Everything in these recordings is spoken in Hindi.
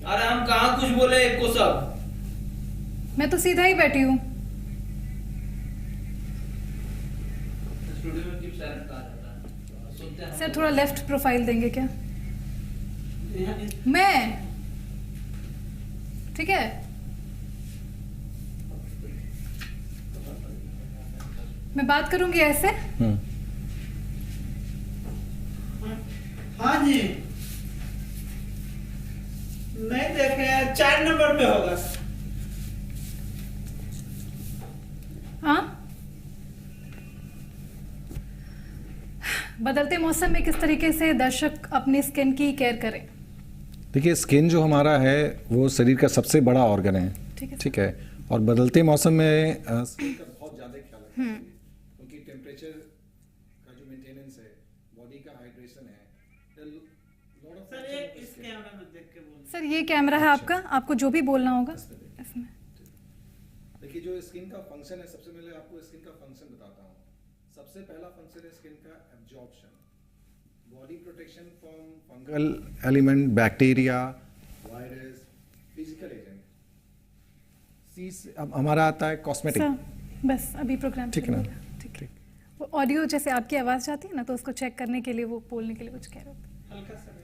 अरे हम कहाँ कुछ बोले एक को सब। मैं तो सीधा ही बैठी हूँ। स्टूडियो में क्यों साइलेंट कहा जाता है? सुनते हैं सर थोड़ा लेफ्ट प्रोफाइल देंगे क्या? मैं ठीक है। मैं बात करूंगी ऐसे। हाँ जी, नहीं देखे, 4 नंबर पे होगा। हाँ, बदलते मौसम में किस तरीके से दर्शक अपनी स्किन की केयर करें? देखिए, स्किन जो हमारा है वो शरीर का सबसे बड़ा ऑर्गन है। ठीक है। और बदलते मौसम में स्किन का बहुत ज़्यादा ख्याल रखना चाहिए, क्योंकि टेम्परेचर का जो मेंटेनेंस है, बॉडी का हाइड्रेशन है। सर एक इस कैमरा में देख के बोल। सर ये कैमरा है आपका, आपको जो भी बोलना होगा इसमें। देखिए, जो स्किन का फंक्शन है, सबसे पहले आपको स्किन का फंक्शन बताता हूँ। सबसे पहला फंक्शन है स्किन का absorption, body protection from fungal element, bacteria, virus, physical agent. अब हमारा आता है कॉस्मेटिक। सर बस अभी प्रोग्राम ठीक है ना? ठीक है। वो ऑडियो जैसे आपकी आवाज़ जाती है ना, तो उसको चेक करने के लिए, वो बोलने के लिए कुछ कह रहे होते हैं। हल्का सा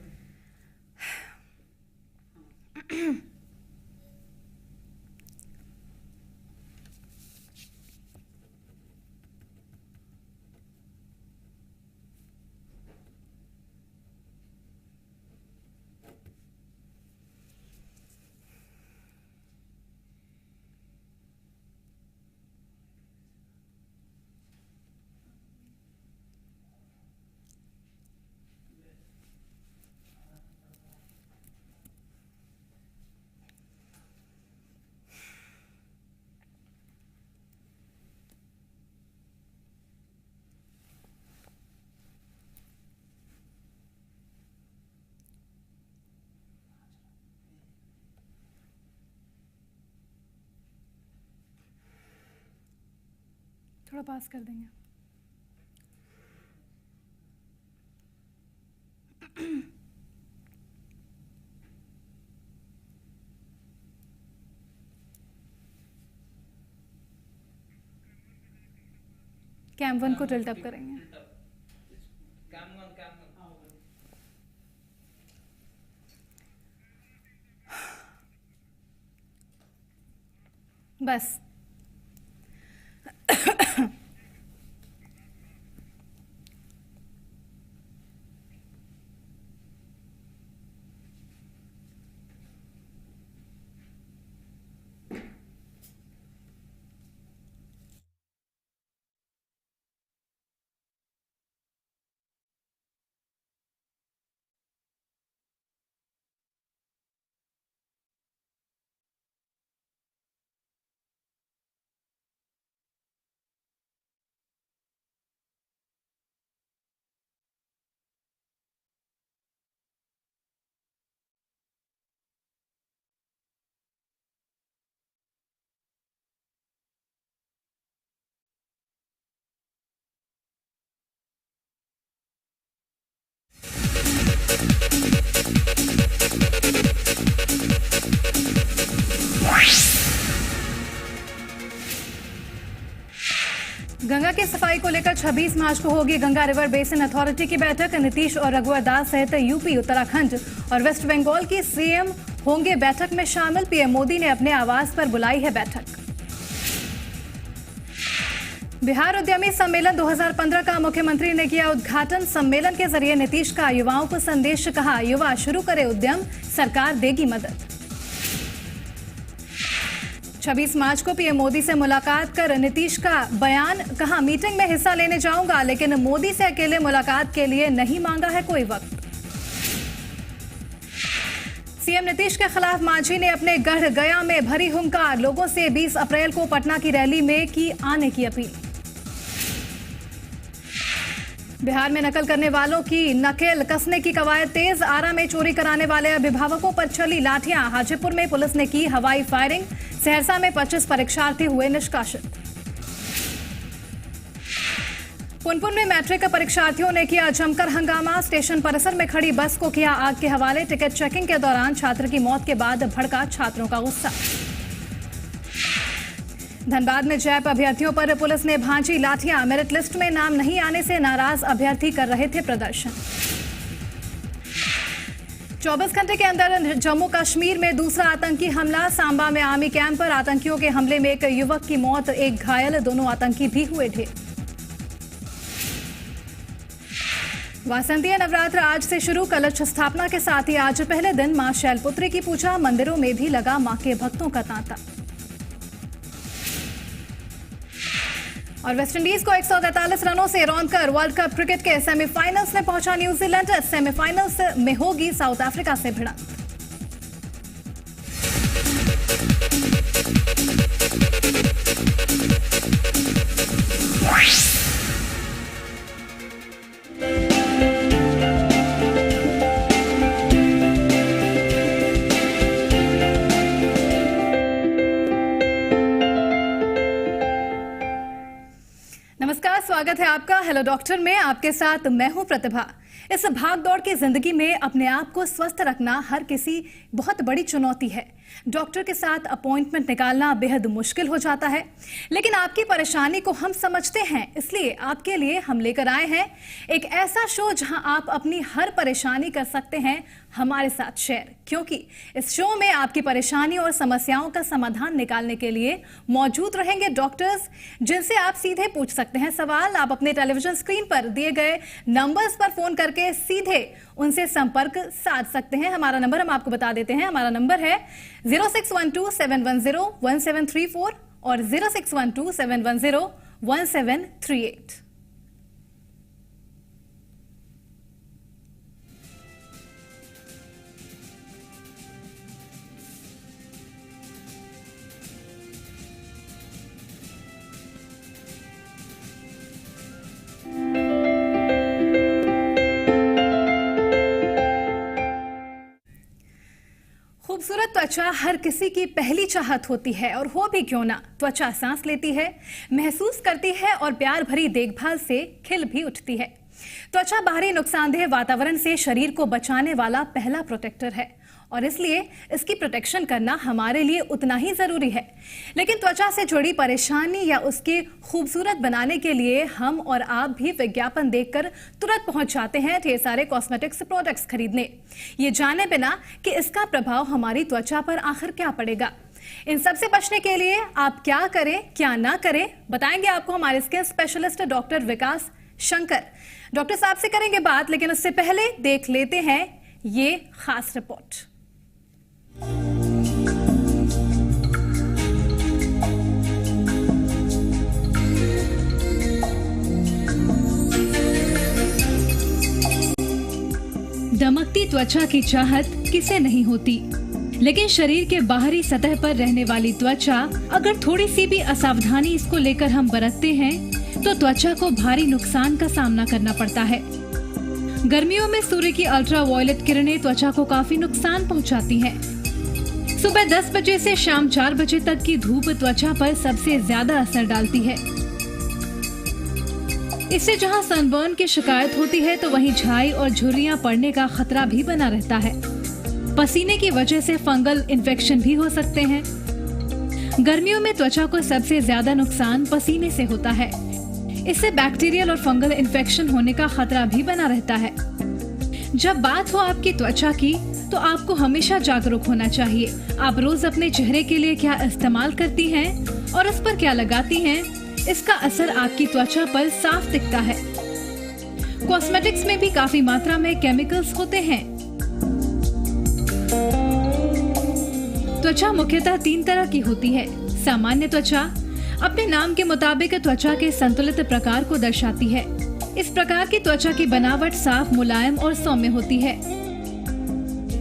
थोड़ा पास कर देंगे। कैम 1 को टिल्ट अप करेंगे। बस गंगा की सफाई को लेकर 26 मार्च को होगी गंगा रिवर बेसिन अथॉरिटी की बैठक। नीतीश और रघुवर दास सहित यूपी, उत्तराखंड और वेस्ट बंगाल की सीएम होंगे बैठक में शामिल। पीएम मोदी ने अपने आवास पर बुलाई है बैठक। बिहार उद्यमी सम्मेलन 2015 का मुख्यमंत्री ने किया उद्घाटन। सम्मेलन के जरिए नीतीश का युवाओं को संदेश, कहा युवा शुरू करे उद्यम, सरकार देगी मदद। 26 मार्च को पीएम मोदी से मुलाकात कर नीतीश का बयान, कहा मीटिंग में हिस्सा लेने जाऊंगा लेकिन मोदी से अकेले मुलाकात के लिए नहीं मांगा है कोई वक्त। सीएम नीतीश के खिलाफ मांझी ने अपने गढ़ गया में भरी हुंकार, लोगों से 20 अप्रैल को पटना की रैली में की आने की अपील। बिहार में नकल करने वालों की नकेल कसने की कवायद तेज, आरा में चोरी कराने वाले अभिभावकों पर चली लाठियां, हाजीपुर में पुलिस ने की हवाई फायरिंग, सहरसा में 25 परीक्षार्थी हुए निष्कासित। पुनपुन में मैट्रिक परीक्षार्थियों ने किया जमकर हंगामा। स्टेशन परिसर में खड़ी बस को किया आग के हवाले। टिकट चेकिंग के दौरान छात्र की मौत के बाद भड़का छात्रों का गुस्सा। धनबाद में जैप अभ्यर्थियों पर पुलिस ने भांजी लाठियां। मेरिट लिस्ट में नाम नहीं आने से नाराज अभ्यर्थी कर रहे थे प्रदर्शन। 24 घंटे के अंदर जम्मू कश्मीर में दूसरा आतंकी हमला। सांबा में आर्मी कैंप पर आतंकियों के हमले में एक युवक की मौत, एक घायल, दोनों आतंकी भी हुए ढेर। वासंतीय नवरात्र आज से शुरू। कलश स्थापना के साथ ही आज पहले दिन मां शैलपुत्री की पूजा। मंदिरों में भी लगा मां के भक्तों का तांता। और वेस्टइंडीज को 143 रनों से रौंदकर वर्ल्ड कप क्रिकेट के सेमीफाइनल्स में पहुंचा न्यूजीलैंड। सेमीफाइनल्स में होगी साउथ अफ्रीका से भिड़ंत। नमस्कार, स्वागत है आपका हेलो डॉक्टर में। आपके साथ मैं हूं प्रतिभा। इस भागदौड़ की जिंदगी में अपने आप को स्वस्थ रखना हर किसी बहुत बड़ी चुनौती है। डॉक्टर के साथ अपॉइंटमेंट निकालना बेहद मुश्किल हो जाता है, लेकिन आपकी परेशानी को हम समझते हैं, इसलिए आपके लिए हम लेकर आए हैं एक ऐसा शो जहां आप अपनी हर परेशानी कर सकते हैं हमारे साथ शेयर, क्योंकि इस शो में आपकी परेशानी और समस्याओं का समाधान निकालने के लिए मौजूद रहेंगे डॉक्टर्स, जिनसे आप सीधे पूछ सकते हैं सवाल। आप अपने टेलीविजन स्क्रीन पर दिए गए नंबर्स पर फोन करके सीधे उनसे संपर्क साध सकते हैं। हमारा नंबर हम आपको बता देते हैं। हमारा नंबर है 0612-710-1734 और 0612-710-1738। खूबसूरत त्वचा हर किसी की पहली चाहत होती है, और हो भी क्यों ना। त्वचा सांस लेती है, महसूस करती है और प्यार भरी देखभाल से खिल भी उठती है। त्वचा बाहरी नुकसानदेह वातावरण से शरीर को बचाने वाला पहला प्रोटेक्टर है, और इसलिए इसकी प्रोटेक्शन करना हमारे लिए उतना ही जरूरी है। लेकिन त्वचा से जुड़ी परेशानी या उसके खूबसूरत बनाने के लिए हम और आप भी विज्ञापन देखकर तुरंत पहुंच जाते हैं ढेर सारे कॉस्मेटिक्स प्रोडक्ट्स खरीदने, ये जाने बिना कि इसका प्रभाव हमारी त्वचा पर आखिर क्या पड़ेगा। इन सब से बचने के लिए आप क्या करें क्या ना करें, बताएंगे आपको हमारे स्किन स्पेशलिस्ट डॉक्टर विकास शंकर। डॉक्टर साहब से करेंगे बात, लेकिन उससे पहले देख लेते हैं ये खास रिपोर्ट। दमकती त्वचा की चाहत किसे नहीं होती, लेकिन शरीर के बाहरी सतह पर रहने वाली त्वचा अगर थोड़ी सी भी असावधानी इसको लेकर हम बरतते हैं तो त्वचा को भारी नुकसान का सामना करना पड़ता है। गर्मियों में सूर्य की अल्ट्रावायलेट किरणें त्वचा को काफी नुकसान पहुंचाती हैं। सुबह 10 बजे से शाम 4 बजे तक की धूप त्वचा पर सबसे ज्यादा असर डालती है। इससे जहां सनबर्न की शिकायत होती है तो वहीं झाई और झुर्रियां पड़ने का खतरा भी बना रहता है। पसीने की वजह से फंगल इन्फेक्शन भी हो सकते हैं। गर्मियों में त्वचा को सबसे ज्यादा नुकसान पसीने से होता है। इससे बैक्टीरियल और फंगल इन्फेक्शन होने का खतरा भी बना रहता है। जब बात हो आपकी त्वचा की तो आपको हमेशा जागरूक होना चाहिए। आप रोज अपने चेहरे के लिए क्या इस्तेमाल करती हैं और उस पर क्या लगाती हैं, इसका असर आपकी त्वचा पर साफ दिखता है। कॉस्मेटिक्स में भी काफी मात्रा में केमिकल्स होते हैं। त्वचा मुख्यतः 3 तरह की होती है। सामान्य त्वचा अपने नाम के मुताबिक त्वचा के संतुलित प्रकार को दर्शाती है। इस प्रकार की त्वचा की बनावट साफ, मुलायम और सौम्य होती है।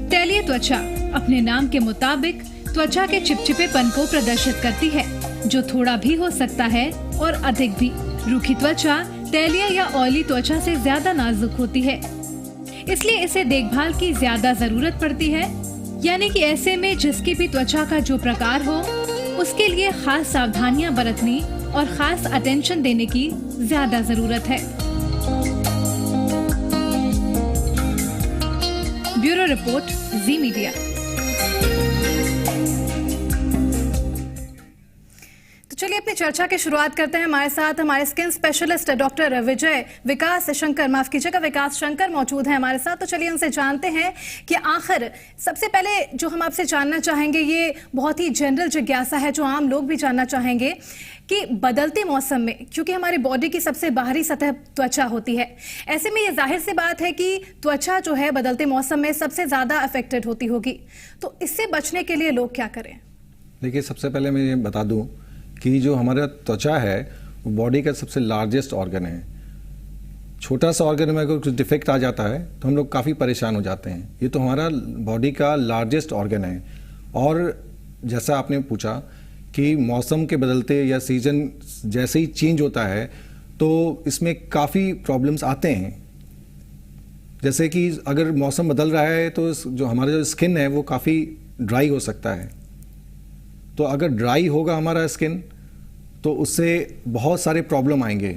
तैलीय त्वचा अपने नाम के मुताबिक त्वचा के चिपचिपेपन को प्रदर्शित करती है, जो थोड़ा भी हो सकता है और अधिक भी। रूखी त्वचा तैलीय या ऑयली त्वचा से ज्यादा नाजुक होती है, इसलिए इसे देखभाल की ज्यादा जरूरत पड़ती है। यानी कि ऐसे में जिसकी भी त्वचा का जो प्रकार हो उसके लिए खास सावधानियां बरतनी और खास अटेंशन देने की ज्यादा जरूरत है। ब्यूरो रिपोर्ट, जी मीडिया। चलिए अपनी चर्चा की शुरुआत करते हैं। हमारे साथ हमारे स्किन स्पेशलिस्ट डॉक्टर विकास शंकर मौजूद हैं हमारे साथ। तो चलिए उनसे जानते हैं कि आखिर सबसे पहले जो हम आपसे जानना चाहेंगे, ये बहुत ही जनरल जिज्ञासा है जो आम लोग भी जानना चाहेंगे कि बदलते मौसम में, क्योंकि हमारी बॉडी की सबसे बाहरी सतह त्वचा होती है, ऐसे में ये जाहिर सी बात है कि त्वचा जो है बदलते मौसम में सबसे ज्यादा अफेक्टेड होती होगी। तो इससे बचने के लिए लोग क्या करें? देखिए, सबसे पहले मैं ये बता दूं कि जो हमारा त्वचा है वो बॉडी का सबसे लार्जेस्ट ऑर्गन है। छोटा सा ऑर्गन में अगर कुछ डिफेक्ट आ जाता है तो हम लोग काफ़ी परेशान हो जाते हैं। ये तो हमारा बॉडी का लार्जेस्ट ऑर्गन है। और जैसा आपने पूछा कि मौसम के बदलते या सीजन जैसे ही चेंज होता है तो इसमें काफ़ी प्रॉब्लम्स आते हैं। जैसे कि अगर मौसम बदल रहा है तो जो हमारा जो स्किन है वो काफ़ी ड्राई हो सकता है। तो अगर ड्राई होगा हमारा स्किन तो उससे बहुत सारे प्रॉब्लम आएंगे,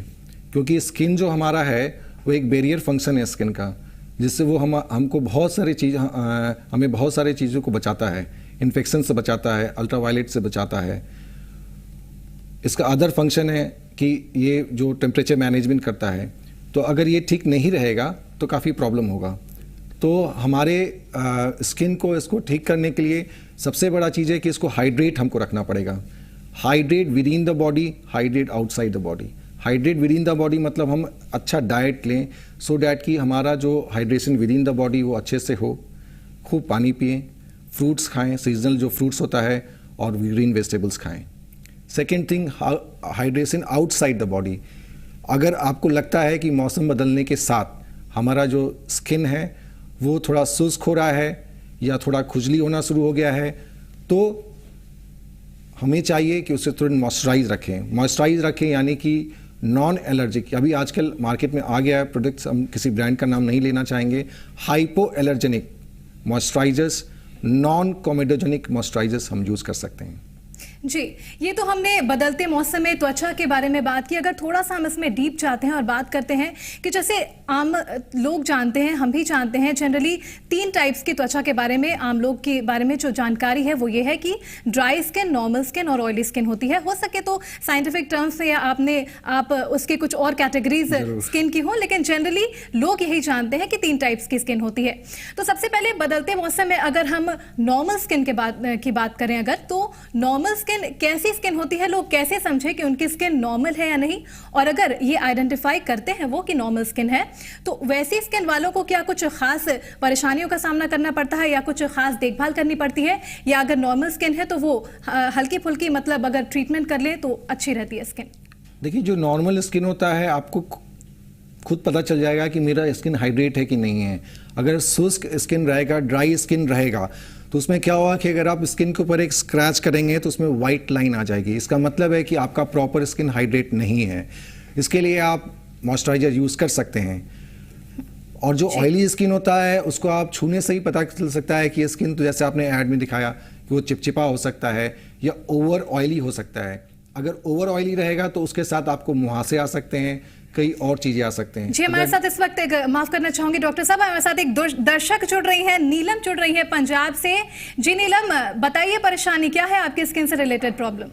क्योंकि स्किन जो हमारा है वो एक बैरियर फंक्शन है स्किन का, जिससे वो हमको बहुत सारी हमें बहुत सारी चीज़ों को बचाता है। इन्फेक्शन से बचाता है, अल्ट्रावायलेट से बचाता है। इसका अदर फंक्शन है कि ये जो टेम्परेचर मैनेजमेंट करता है। तो अगर ये ठीक नहीं रहेगा तो काफ़ी प्रॉब्लम होगा। तो हमारे स्किन को इसको ठीक करने के लिए सबसे बड़ा चीज़ है कि इसको हाइड्रेट हमको रखना पड़ेगा। Hydrate with in the body, hydrate outside the body. Hydrate with in the body मतलब हम अच्छा डाइट लें सो डैट कि हमारा जो hydration with in the body वो अच्छे से हो। खूब पानी पिएं, फ्रूट्स खाएं, सीजनल जो फ्रूट्स होता है, और ग्रीन वेजिटेबल्स खाएं। Second thing, hydration outside the body. अगर आपको लगता है कि मौसम बदलने के साथ हमारा जो स्किन है वो थोड़ा शुष्क हो रहा है या थोड़ा खुजली होना शुरू हो गया है, तो हमें चाहिए कि उसे तुरंत मॉइस्चराइज रखें यानी कि नॉन एलर्जिक। अभी आजकल मार्केट में आ गया है प्रोडक्ट्स, हम किसी ब्रांड का नाम नहीं लेना चाहेंगे, hypo allergenic moisturisers, non comedogenic moisturisers हम यूज़ कर सकते हैं। जी, ये तो हमने बदलते मौसम में त्वचा के बारे में बात की। अगर थोड़ा सा हम इसमें डीप जाते हैं और बात करते हैं कि जैसे आम लोग जानते हैं, हम भी जानते हैं, जनरली 3 टाइप्स की त्वचा के बारे में आम लोग के बारे में जो जानकारी है वो ये है कि ड्राई स्किन, नॉर्मल स्किन और ऑयली स्किन होती है। हो सके तो साइंटिफिक टर्म्स से या आप उसके कुछ और कैटेगरीज स्किन की हो, लेकिन जनरली लोग यही जानते हैं कि 3 टाइप्स की स्किन होती है। तो सबसे पहले बदलते मौसम में अगर हम नॉर्मल स्किन की बात करें अगर, तो नॉर्मल स्किन कैसी स्किन होती है, लोग कैसे समझे कि उनकी स्किन नॉर्मल है या नहीं, और अगर ये आइडेंटिफाई करते हैं वो कि नॉर्मल स्किन है तो वैसी स्किन वालों को क्या कुछ खास परेशानियों का सामना करना पड़ता है या कुछ खास देखभाल करनी पड़ती है, या अगर नॉर्मल स्किन है तो वो हल्की फुल्की मतलब अगर ट्रीटमेंट कर ले तो अच्छी रहती है स्किन? देखिए, जो नॉर्मल स्किन होता है आपको खुद पता चल जाएगा कि मेरा स्किन हाइड्रेट है कि नहीं है। अगर शुष्क स्किन रहेगा, ड्राई स्किन रहेगा, तो उसमें क्या होगा कि अगर आप स्किन के ऊपर एक स्क्रैच करेंगे तो उसमें वाइट लाइन आ जाएगी। इसका मतलब है कि आपका प्रॉपर स्किन हाइड्रेट नहीं है। इसके लिए आप मॉइस्चराइजर यूज़ कर सकते हैं। और जो ऑयली स्किन होता है उसको आप छूने से ही पता चल सकता है कि ये स्किन, तो जैसे आपने ऐड में दिखाया कि वो चिपचिपा हो सकता है या ओवर ऑयली हो सकता है। अगर ओवर ऑयली रहेगा तो उसके साथ आपको मुहासे आ सकते हैं, कई और चीजें आ सकते हैं। जी, हमारे साथ इस वक्त माफ करना चाहूंगी डॉक्टर साहब, हमारे साथ एक दर्शक जुड़ रही है, नीलम जुड़ रही है पंजाब से। जी नीलम, बताइए परेशानी क्या है आपकी स्किन से रिलेटेड प्रॉब्लम?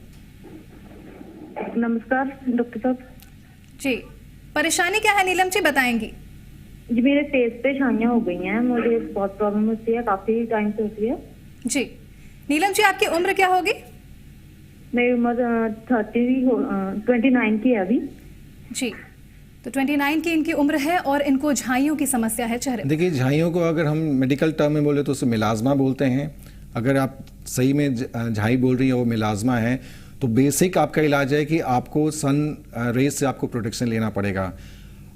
नमस्कार डॉक्टर साहब। जी, परेशानी क्या है नीलम जी, बताएंगी? जी, मेरे फेस पे छाइयां हो गई हैं, मुझे बहुत प्रॉब्लम होती है, काफी टाइम से होती है। जी नीलम जी, आपकी उम्र क्या होगी? मेरी उम्र 29 की है अभी। जी, तो 29 की इनकी उम्र है और इनको झाइयों की समस्या है चेहरे। देखिए, झाइयों को अगर हम मेडिकल टर्म में बोले तो उसे मिलाज्मा बोलते हैं। अगर आप सही में झाई बोल रही है वो मिलाज्मा है, तो बेसिक आपका इलाज है कि आपको सन रेज से आपको प्रोटेक्शन लेना पड़ेगा,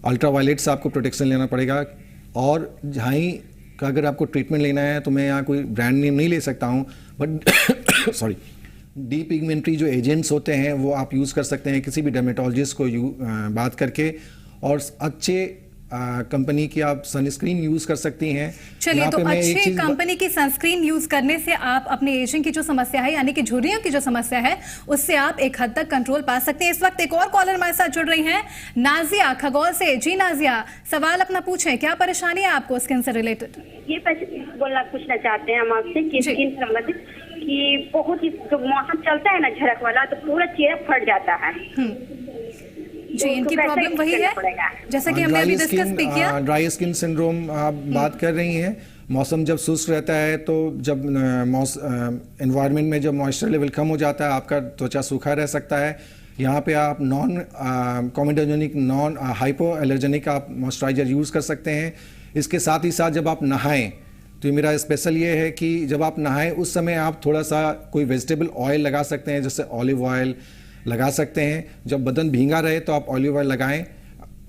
अल्ट्रावायलेट से आपको प्रोटेक्शन लेना पड़ेगा। और झाई का अगर आपको ट्रीटमेंट लेना है तो मैं यहाँ कोई ब्रांड नेम नहीं ले सकता हूँ, बट सॉरी, डीपिगमेंटरी जो एजेंट्स होते हैं वो आप यूज़ कर सकते हैं किसी भी डर्मेटोलॉजिस्ट को बात करके, और अच्छे कंपनी की आप सनस्क्रीन यूज कर सकती हैं। चलिए, यहाँ तो पे मैं एक अच्छी चीज कंपनी की सनस्क्रीन यूज करने से आप अपने एजिंग की जो समस्या है, यानी कि झुर्रियों की जो समस्या है, उससे आप एक हद तक कंट्रोल पा सकते हैं। इस वक्त एक और कॉलर हमारे साथ जुड़ रही हैं, नाजिया खगौल से। जी नाजिया, सवाल अपना पूछें, क्या परेशानी है आपको स्किन से रिलेटेड? ये बोलना पूछना चाहते हैं हम आपसे कि जी। स्किन से संबंधित कि बहुत ही जो मौसम चलता है ना झड़क वाला, तो पूरा चेहरा फट जाता है। जी, इनकी वैसा प्रॉब्लम ही वही करना है, पड़ेगा। जैसा कि हमने अभी डिस्कस भी किया। ड्राई स्किन सिंड्रोम आप बात कर रही हैं। मौसम जब शुष्क रहता है तो जब एनवायरनमेंट में जब मॉइस्चर लेवल कम हो जाता है, आपका त्वचा सूखा रह सकता है। यहाँ पे आप non comedogenic, non hypo allergenic आप मॉइस्चराइजर यूज़ कर सकते हैं। इसके साथ ही साथ जब आप नहाएं, तो मेरा स्पेशल ये है कि जब आप नहाएं उस समय आप थोड़ा सा कोई वेजिटेबल ऑयल लगा सकते हैं, जैसे ऑलिव ऑयल लगा सकते हैं। जब बदन भींगा रहे तो आप ऑलिव ऑयल लगाएं,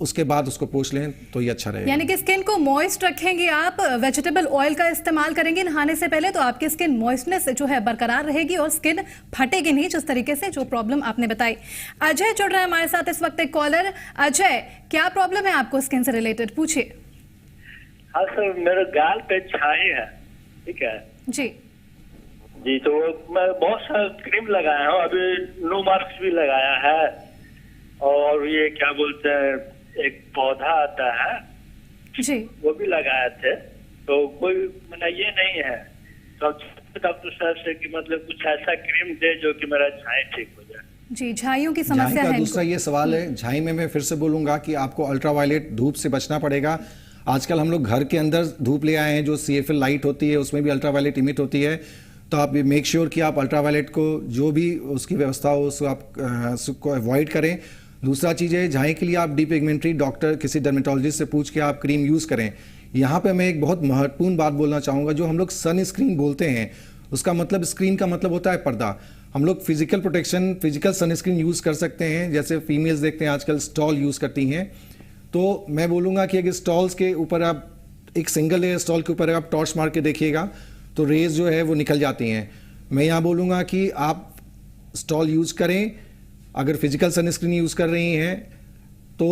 उसके बाद उसको पोंछ लें तो ये अच्छा रहेगा। यानी कि स्किन को मॉइस्ट रखेंगे आप, वेजिटेबल ऑयल का इस्तेमाल करेंगे नहाने से पहले, तो आपकी स्किन मॉइस्टनेस जो है बरकरार रहेगी और स्किन फटेगी नहीं, जिस तरीके से जो प्रॉब्लम आपने बताई। अजय जुड़ रहे हैं हमारे साथ इस वक्त, एक कॉलर। अजय, क्या प्रॉब्लम है आपको स्किन से रिलेटेड, पूछिए। हाँ सर, मेरे गाल पे छाई है, ठीक है जी जी। तो मैं बहुत सारा क्रीम लगाया हूँ, अभी नो मार्क्स भी लगाया है, और ये क्या बोलते हैं एक पौधा आता है जी, वो भी लगाए थे, तो कोई मतलब ये नहीं है। तो डॉक्टर साहब से कि मतलब कुछ ऐसा क्रीम दे जो कि मेरा छाई ठीक हो जाए। जी, झाइयों की झाई समस्या का है दूसरा इनको। ये सवाल है। झाई में मैं फिर से बोलूंगा कि आपको अल्ट्रावायलेट धूप से बचना पड़ेगा। आजकल हम लोग घर के अंदर धूप ले आए हैं, जो CFL लाइट होती है उसमें भी अल्ट्रावायलेट इमिट होती है। तो आप मेक श्योर कि आप अल्ट्रावायलेट को जो भी उसकी व्यवस्था हो उसको आप उसको अवॉइड करें। दूसरा चीज़ है, झाई के लिए आप डिपिगमेंट्री डॉक्टर किसी डर्मेटोलॉजिस्ट से पूछ के आप क्रीम यूज़ करें। यहाँ पे मैं एक बहुत महत्वपूर्ण बात बोलना चाहूँगा। जो हम लोग सन स्क्रीन बोलते हैं, उसका मतलब स्क्रीन का मतलब होता है पर्दा। हम लोग physical protection, physical sunscreen use कर सकते हैं, जैसे फीमेल्स देखते हैं आजकल स्टॉल यूज़ करती हैं। तो मैं बोलूँगा कि अगर स्टॉल्स के ऊपर आप एक सिंगल लेयर स्टॉल के ऊपर आप टॉर्च मार के देखिएगा तो रेज जो है वो निकल जाती हैं। मैं यहाँ बोलूँगा कि आप स्टॉल यूज़ करें। अगर फिजिकल सनस्क्रीन यूज़ कर रही हैं तो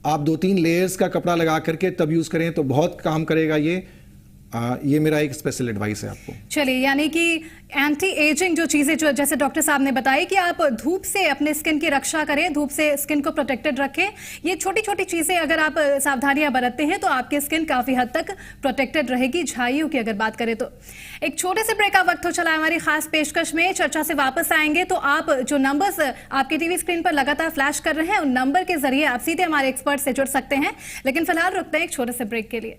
आप 2-3 लेयर्स का कपड़ा लगा करके तब यूज़ करें, तो बहुत काम करेगा ये मेरा एक स्पेशल एडवाइस है आपको। चलिए, यानी कि एंटी एजिंग जो चीजें जो जैसे डॉक्टर साहब ने बताई कि आप धूप से अपने स्किन की रक्षा करें, धूप से स्किन को प्रोटेक्टेड रखें। ये छोटी छोटी चीजें अगर आप सावधानियां बरतते हैं तो आपकी स्किन काफी हद तक प्रोटेक्टेड रहेगी। झाइयों की अगर बात करें तो एक छोटे से ब्रेक का वक्त हो चला है। हमारी खास पेशकश में चर्चा से वापस आएंगे, तो आप जो नंबर्स आपके टीवी स्क्रीन पर लगातार फ्लैश कर रहे हैं, उन नंबर के जरिए आप सीधे हमारे एक्सपर्ट से जुड़ सकते हैं। लेकिन फिलहाल रुकते हैं एक छोटे से ब्रेक के लिए।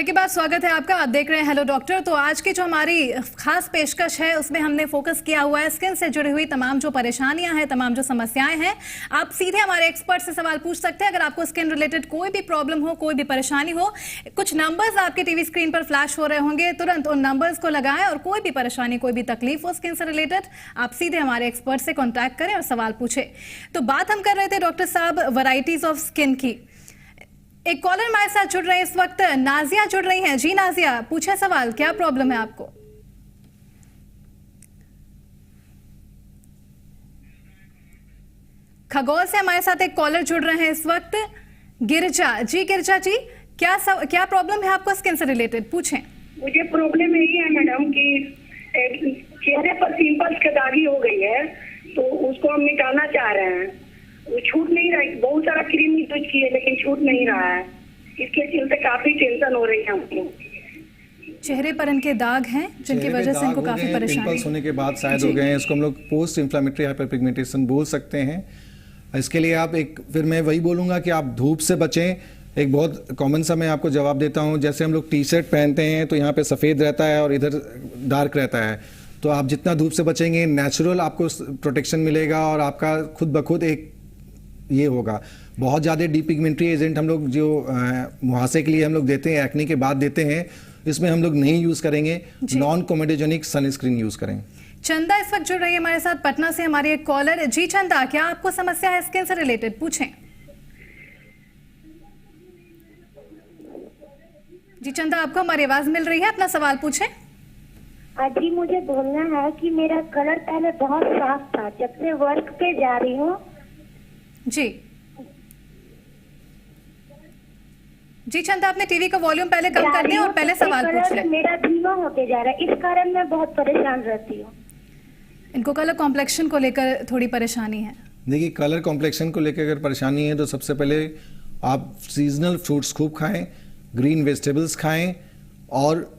के बाद स्वागत है आपका। आप देख रहे हैं हेलो डॉक्टर। तो आज की जो हमारी खास पेशकश है उसमें हमने फोकस किया हुआ है स्किन से जुड़ी हुई तमाम जो परेशानियां हैं, तमाम जो समस्याएं हैं। आप सीधे हमारे एक्सपर्ट से सवाल पूछ सकते हैं अगर आपको स्किन रिलेटेड कोई भी प्रॉब्लम हो, कोई भी परेशानी हो। कुछ नंबर्स आपके टीवी स्क्रीन पर फ्लैश हो रहे होंगे, तुरंत उन नंबर्स को लगाएं और कोई भी परेशानी, कोई भी तकलीफ हो स्किन से रिलेटेड, आप सीधे हमारे एक्सपर्ट से कॉन्टैक्ट करें और सवाल पूछें। तो बात हम कर रहे थे डॉक्टर साहब वैरायटीज ऑफ स्किन की। एक कॉलर हमारे साथ जुड़ रहे हैं इस वक्त, नाजिया जुड़ रही हैं। जी नाजिया, पूछे सवाल, क्या प्रॉब्लम है आपको? खगोल से हमारे साथ एक कॉलर जुड़ रहे हैं इस वक्त, गिरजा जी। गिरजा जी, क्या प्रॉब्लम है आपको स्किन से रिलेटेड, पूछें। मुझे प्रॉब्लम यही है मैडम कि चेहरे पर पिंपल्स के दागी हो गई है, तो उसको हम निकालना चाह रहे हैं। वो छूट नहीं रही, बहुत सारा क्रीम यूज किए लेकिन छूट नहीं रहा है। इसके चलते काफी टेंशन हो रही है हमको। चेहरे पर इनके दाग हैं जिनकी वजह से इनको काफी परेशानी, पिंपल्स होने के बाद शायद हो गए हैं। इसको हम लोग पोस्ट इन्फ्लेमेटरी हाइपरपिगमेंटेशन बोल सकते हैं। इसके लिए आप फिर मैं वही बोलूंगा कि आप धूप से बचें। एक बहुत कॉमन सा मैं आपको जवाब देता हूं, जैसे हम लोग टी शर्ट पहनते हैं तो यहाँ पे सफ़ेद रहता है और इधर डार्क रहता है, तो आप जितना धूप से बचेंगे नेचुरल आपको प्रोटेक्शन मिलेगा और आपका खुद ब खुद एक ये होगा। बहुत ज़्यादा डीपिगमेंट्री एजेंट हम लोग जो मुहासे के लिए हम लोग देते हैं, एक्ने के बाद देते हैं, इसमें हम लोग नहीं यूज़ करेंगे। नॉन कोमेडोजेनिक सनस्क्रीन यूज़ करें। चंदा इस वक्त जुड़ रही है हमारे साथ पटना से, हमारी एक कॉलर। जी चंदा, क्या आपको समस्या है स्किन से रिलेटेड, पूछें। जी चंदा, आपको हमारी आवाज मिल रही है, अपना सवाल पूछें। जी, मुझे बोलना है कि मेरा कलर पहले बहुत साफ था, जब से वर्क पे जा रही हूँ। जी जी चंदा, आपने टीवी का वॉल्यूम पहले कम कर दें और पहले सवाल पूछ लें। मेरा धीमा होते जा रहा है, इस कारण मैं बहुत परेशान रहती हूँ। इनको कलर कॉम्प्लेक्शन को लेकर थोड़ी परेशानी है। देखिए, कलर कॉम्प्लेक्शन को लेकर अगर परेशानी है तो सबसे पहले आप सीजनल फ्रूट्स खूब खाएं, ग्रीन वेजिटेबल्स खाएं और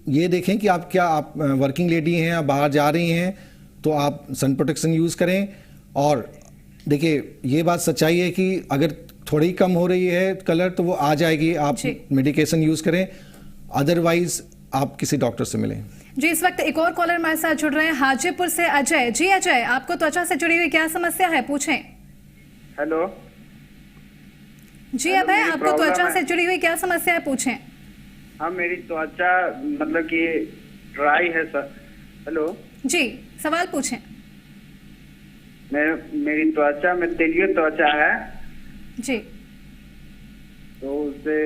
ये देखें कि आप वर्किंग लेडी हैं, आप बाहर जा रही हैं तो आप सन प्रोटेक्शन यूज़ करें। और देखिए, ये बात सच्चाई है कि अगर थोड़ी कम हो रही है कलर तो वो आ जाएगी, आप मेडिकेशन यूज़ करें, अदरवाइज आप किसी डॉक्टर से मिलें। जी, इस वक्त एक और कॉलर हमारे साथ जुड़ रहे हैं हाजीपुर से, अजय जी। अजय, आपको त्वचा से जुड़ी हुई क्या समस्या है, पूछें। हेलो जी अभय, आपको त्वचा से जुड़ी हुई क्या समस्या है, पूछें। हाँ, मेरी त्वचा मतलब कि ड्राई है सर। हेलो जी, सवाल पूछें। मेरी त्वचा में तेलीय त्वचा है जी, तो उससे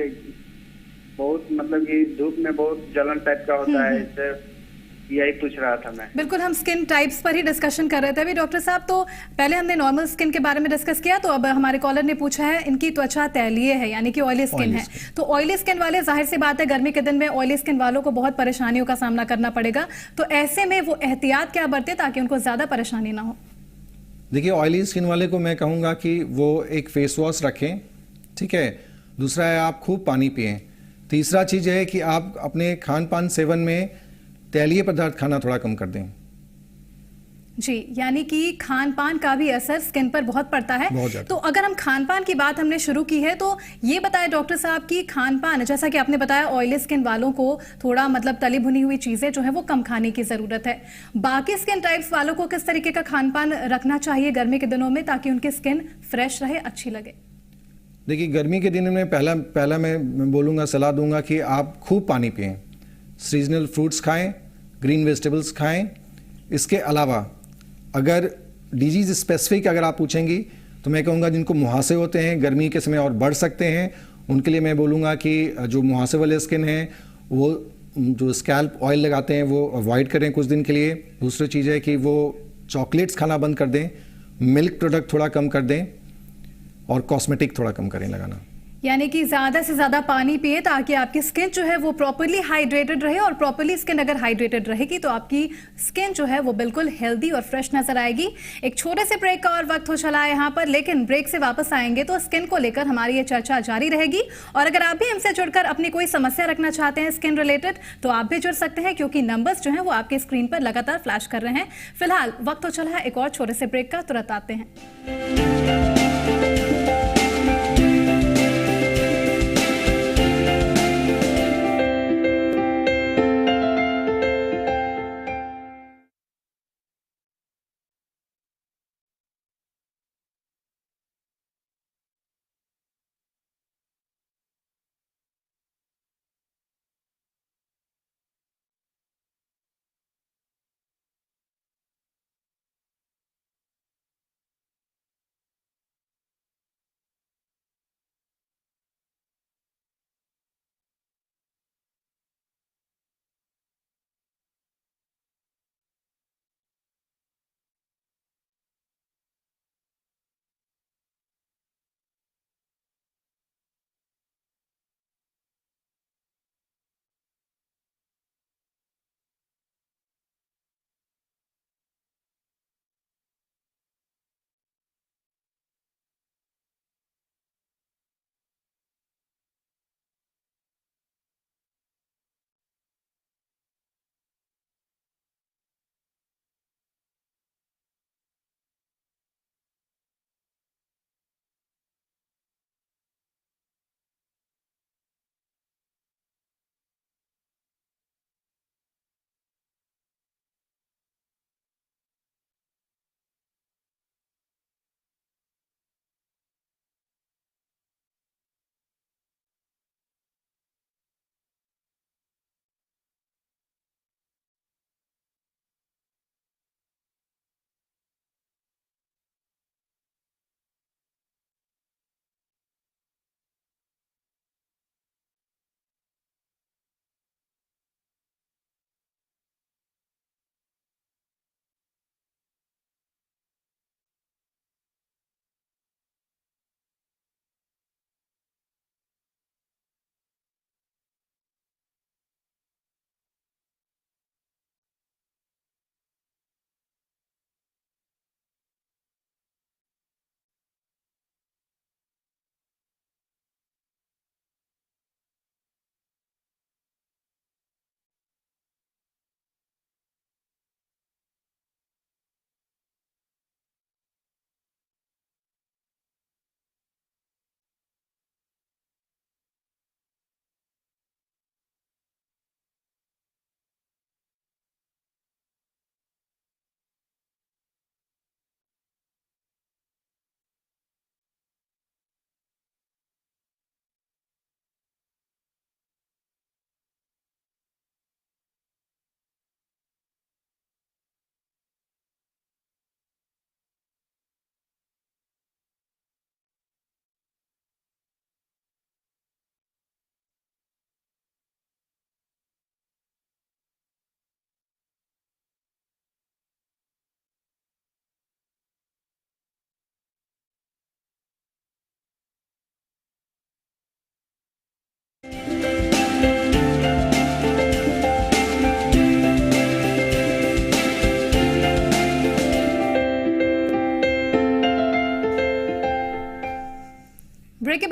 बहुत मतलब कि धूप में बहुत जलन टाइप का होता है, इससे यही पूछ रहा था मैं। बिल्कुल, हम स्किन टाइप्स पर ही डिस्कशन कर रहे थे अभी डॉक्टर साहब। तो पहले हमने नॉर्मल स्किन के बारे में डिस्कस किया, तो अब हमारे कॉलर ने पूछा है इनकी त्वचा तैलीय है यानी कि ऑयली स्किन है। तो ऑयली स्किन वाले, जाहिर सी बात है गर्मी के दिन में ऑयली स्किन वालों को बहुत परेशानियों का सामना करना पड़ेगा, तो ऐसे में वो एहतियात क्या बरते ताकि उनको ज्यादा परेशानी ना हो? देखिए, ऑयली स्किन वाले को मैं कहूँगा कि वो एक फेस वॉश रखें, ठीक है। दूसरा है आप खूब पानी पिएं। तीसरा चीज़ है कि आप अपने खान पान सेवन में तैलीय पदार्थ खाना थोड़ा कम कर दें। जी, यानी कि खान पान का भी असर स्किन पर बहुत पड़ता है। तो अगर हम खान पान की बात हमने शुरू की है, तो ये बताएं डॉक्टर साहब कि खान पान, जैसा कि आपने बताया ऑयली स्किन वालों को थोड़ा मतलब तली भुनी हुई चीजें जो है वो कम खाने की जरूरत है। बाकी स्किन टाइप्स वालों को किस तरीके का खान पान रखना चाहिए गर्मी के दिनों में ताकि उनकी स्किन फ्रेश रहे, अच्छी लगे? देखिए, गर्मी के दिन में पहला मैं बोलूँगा, सलाह दूंगा कि आप खूब पानी पिएं, सीजनल फ्रूट्स खाएं, ग्रीन वेजिटेबल्स खाएं। इसके अलावा अगर डिजीज स्पेसिफिक अगर आप पूछेंगी तो मैं कहूँगा जिनको मुहासे होते हैं गर्मी के समय और बढ़ सकते हैं, उनके लिए मैं बोलूँगा कि जो मुहासे वाले स्किन हैं वो जो स्कैल्प ऑयल लगाते हैं वो अवॉइड करें कुछ दिन के लिए। दूसरी चीज़ है कि वो चॉकलेट्स खाना बंद कर दें, मिल्क प्रोडक्ट थोड़ा कम कर दें और कॉस्मेटिक थोड़ा कम करें लगाना। यानी कि ज्यादा से ज्यादा पानी पिए ताकि आपकी स्किन जो है वो प्रॉपर्ली हाइड्रेटेड रहे, और प्रॉपर्ली स्किन अगर हाइड्रेटेड रहेगी तो आपकी स्किन जो है वो बिल्कुल हेल्दी और फ्रेश नजर आएगी। एक छोटे से ब्रेक का और वक्त हो चला है यहाँ पर, लेकिन ब्रेक से वापस आएंगे तो स्किन को लेकर हमारी ये चर्चा जारी रहेगी। और अगर आप भी हमसे जुड़कर अपनी कोई समस्या रखना चाहते हैं स्किन रिलेटेड तो आप भी जुड़ सकते हैं, क्योंकि नंबर्स जो है वो आपके स्क्रीन पर लगातार फ्लैश कर रहे हैं। फिलहाल वक्त हो चला है एक और छोटे से ब्रेक का, तुरंत आते हैं।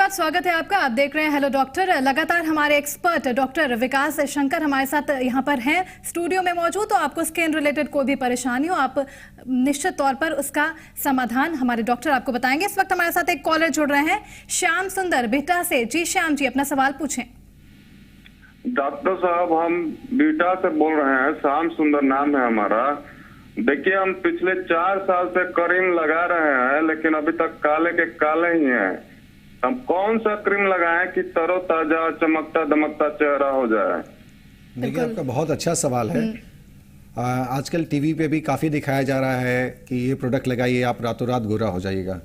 बात स्वागत है आपका। आप देख रहे हैं हेलो डॉक्टर। लगातार हमारे एक्सपर्ट डॉक्टर विकास शंकर हमारे साथ यहाँ पर हैं स्टूडियो में मौजूद। तो आपको स्किन रिलेटेड कोई भी परेशानी हो, आप निश्चित तौर पर उसका समाधान हमारे डॉक्टर आपको बताएंगे। इस वक्त हमारे साथ एक कॉलर जुड़ रहे हैं, श्याम सुंदर बिहटा से। जी श्याम जी, अपना सवाल पूछें। डॉक्टर साहब, हम बीटा से बोल रहे हैं, श्याम सुंदर नाम है हमारा। देखिए, हम पिछले 4 साल से क्रीम लगा रहे हैं, लेकिन अभी तक काले के काले ही हैं। हम कौन सा क्रीम लगाएं कि तरोताजा चमकता दमकता चेहरा हो जाए? देखिए, आपका बहुत अच्छा सवाल है। आजकल टीवी पे भी काफ़ी दिखाया जा रहा है कि ये प्रोडक्ट लगाइए, आप रातों रात गोरा हो जाइएगा।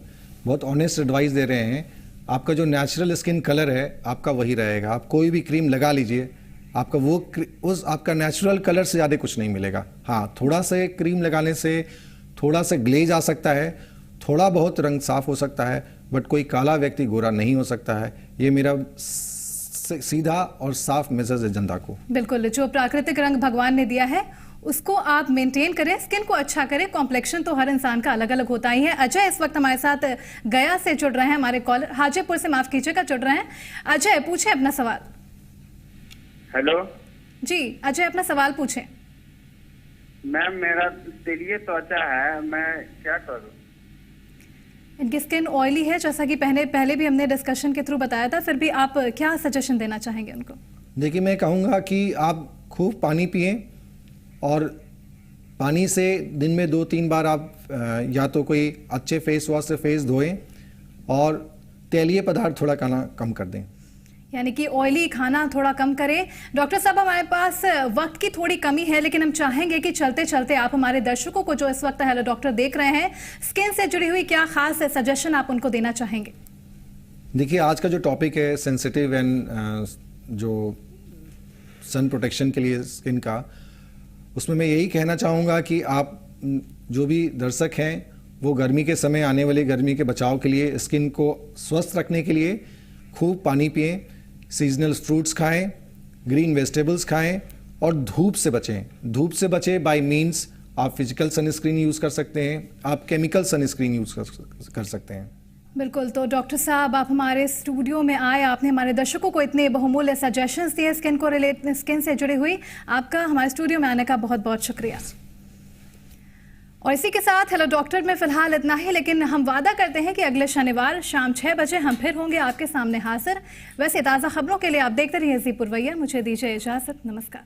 बहुत ऑनेस्ट एडवाइस दे रहे हैं। आपका जो नेचुरल स्किन कलर है आपका वही रहेगा। आप कोई भी क्रीम लगा लीजिए, आपका आपका नेचुरल कलर से ज़्यादा कुछ नहीं मिलेगा। हाँ, थोड़ा सा क्रीम लगाने से थोड़ा सा ग्लेज आ सकता है, थोड़ा बहुत रंग साफ हो सकता है, बट कोई काला व्यक्ति गोरा नहीं हो सकता है। ये मेरा सीधा और साफ मैसेज है जनता को। बिल्कुल, जो प्राकृतिक रंग भगवान ने दिया है उसको आप मेंटेन करें, स्किन को अच्छा करें। कॉम्प्लेक्शन तो हर इंसान का अलग अलग होता ही है। अजय इस वक्त हमारे साथ गया से जुड़ रहे हैं, हमारे कॉलर हाजीपुर से, माफ कीजिएगा, जुड़ रहे हैं। अजय, पूछे अपना सवाल। हेलो जी अजय, अपना सवाल पूछें। मैम, मेरा तेलिए त्वचा है, मैं क्या करूं? इनकी स्किन ऑयली है, जैसा कि पहले भी हमने डिस्कशन के थ्रू बताया था। फिर भी आप क्या सजेशन देना चाहेंगे उनको? देखिए, मैं कहूँगा कि आप खूब पानी पिएं, और पानी से दिन में 2-3 बार आप या तो कोई अच्छे फेस वॉश से फेस धोएं, और तैलीय पदार्थ थोड़ा खाना कम कर दें। यानी कि ऑयली खाना थोड़ा कम करें। डॉक्टर साहब, हमारे पास वक्त की थोड़ी कमी है, लेकिन हम चाहेंगे कि चलते चलते आप हमारे दर्शकों को जो इस वक्त हेलो डॉक्टर देख रहे हैं, स्किन से जुड़ी हुई क्या खास सजेशन आप उनको देना चाहेंगे? देखिए, आज का जो टॉपिक है सेंसिटिव एंड जो सन प्रोटेक्शन के लिए स्किन का, उसमें मैं यही कहना चाहूँगा कि आप जो भी दर्शक हैं वो गर्मी के समय, आने वाली गर्मी के बचाव के लिए, स्किन को स्वस्थ रखने के लिए खूब पानी पिएं, सीजनल फ्रूट्स खाएं, ग्रीन वेजिटेबल्स खाएं, और धूप से बचें। धूप से बचें बाय मीन्स आप फिजिकल सनस्क्रीन यूज़ कर सकते हैं, आप केमिकल सनस्क्रीन यूज़ कर सकते हैं। बिल्कुल। तो डॉक्टर साहब, आप हमारे स्टूडियो में आए, आपने हमारे दर्शकों को इतने बहुमूल्य सजेशंस दिए स्किन से जुड़ी हुई। आपका हमारे स्टूडियो में आने का बहुत बहुत शुक्रिया। और इसी के साथ हेलो डॉक्टर में फिलहाल इतना ही, लेकिन हम वादा करते हैं कि अगले शनिवार शाम 6 बजे हम फिर होंगे आपके सामने हाजिर। वैसे ताज़ा खबरों के लिए आप देखते रहिए जी पुरवैया। मुझे दीजिए इजाज़त, नमस्कार।